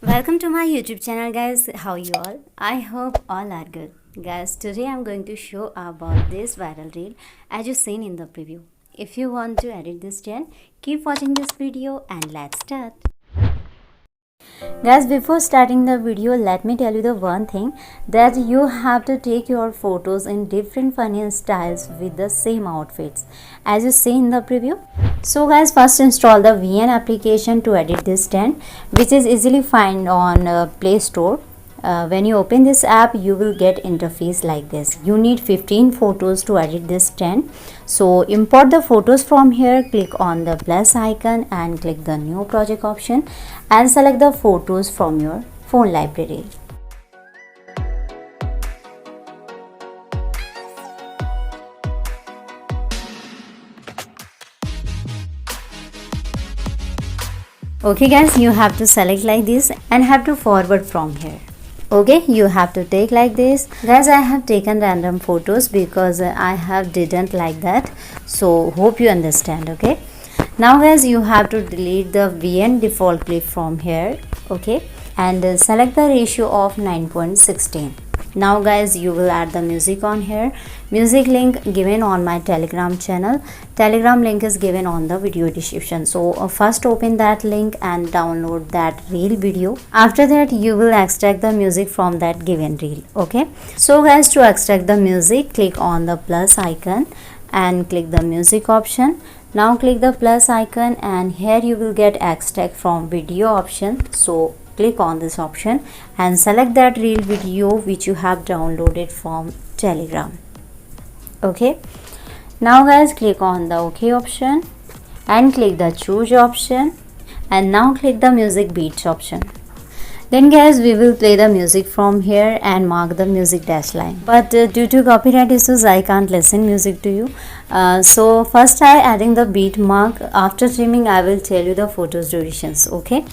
Welcome to my YouTube channel, guys. How you all? I hope all are good. Guys, today I'm going to show about this viral reel as you seen in the preview. If you want to edit this trend, keep watching this video and let's start. Guys, before starting the video, let me tell you the one thing that you have to take your photos in different funny styles with the same outfits as you see in the preview. So guys, first install the VN application to edit this trend, which is easily found on Play Store. When you open this app, you will get interface like this. You need 15 photos to edit this trend. So import the photos from here, click on the plus icon and click the new project option and select the photos from your phone library. Okay guys, you have to select like this and have to forward from here. Okay, you have to take like this. Guys, I have taken random photos because I have didn't like that, so hope you understand. Okay, now guys, you have to delete the VN default clip from here. Okay, and select the ratio of 9.16. Now guys, you will add the music on here. Music link given on my Telegram channel. Telegram link is given on the video description. So first open that link and download that reel video. After that, you will extract the music from that given reel. Okay, so guys, to extract the music, click on the plus icon and click the music option. Now click the plus icon and here you will get extract from video option. So click on this option and select that reel video which you have downloaded from Telegram. Okay, now guys, click on the OK option and click the choose option and now click the music beats option. Then guys, we will play the music from here and mark the music dash line, but due to copyright issues I can't listen music to you. So first I adding the beat mark. After trimming I will tell you the photos durations. Okay,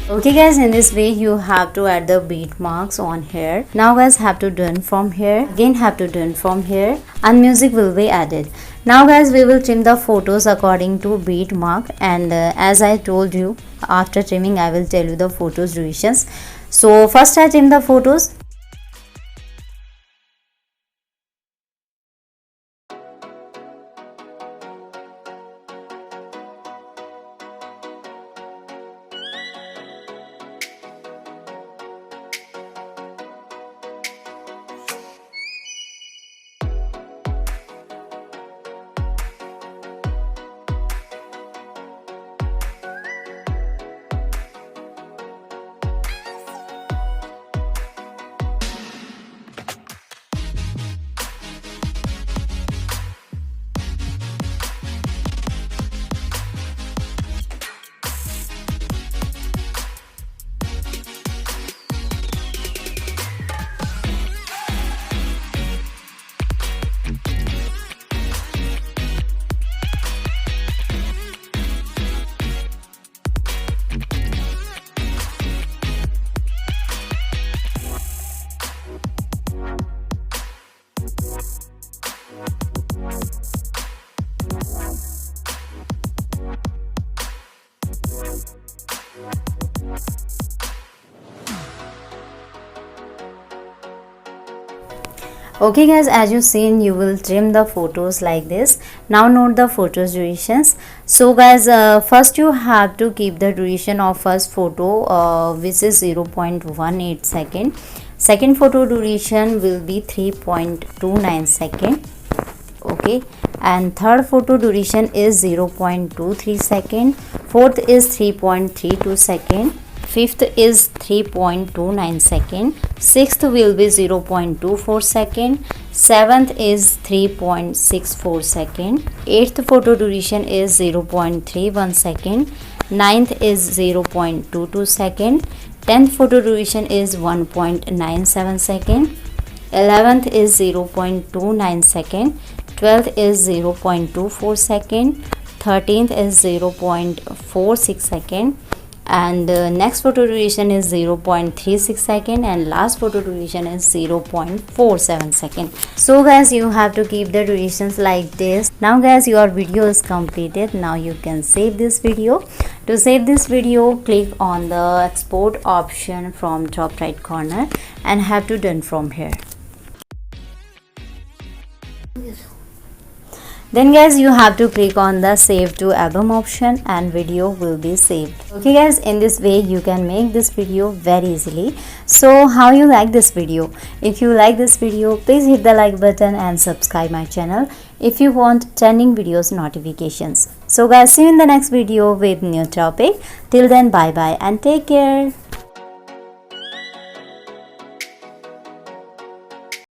okay guys, in this way you have to add the beat marks on here. Now guys, have to done from here, again have to done from here and music will be added. Now guys, we will trim the photos according to beat mark and as I told you, after trimming I will tell you the photos durations. So first I trim the photos. Okay guys, as you seen, you will trim the photos like this. Now note the photos durations. So guys, first you have to keep the duration of first photo which is 0.18 second. Second photo duration will be 3.29 second. Okay, and third photo duration is 0.23 second. Fourth is 3.32 second. fifth is 3.29 second, sixth will be 0.24 second, seventh is 3.64 second, eighth photo duration is 0.31 second, ninth is 0.22 second, 10th photo duration is 1.97 second, 11th is 0.29 second, 12th is 0.24 second, 13th is 0.46 second, and next photo duration is 0.36 second, and last photo duration is 0.47 second. So guys, you have to keep the durations like this. Now guys, your video is completed. Now you can save this video. To save this video, click on the export option from top right corner and have to done from here. Then guys, you have to click on the save to album option and video will be saved. Okay guys, in this way you can make this video very easily. So how you like this video? If you like this video, please hit the like button and subscribe my channel if you want trending videos notifications. So guys, see you in the next video with new topic. Till then, bye bye and take care.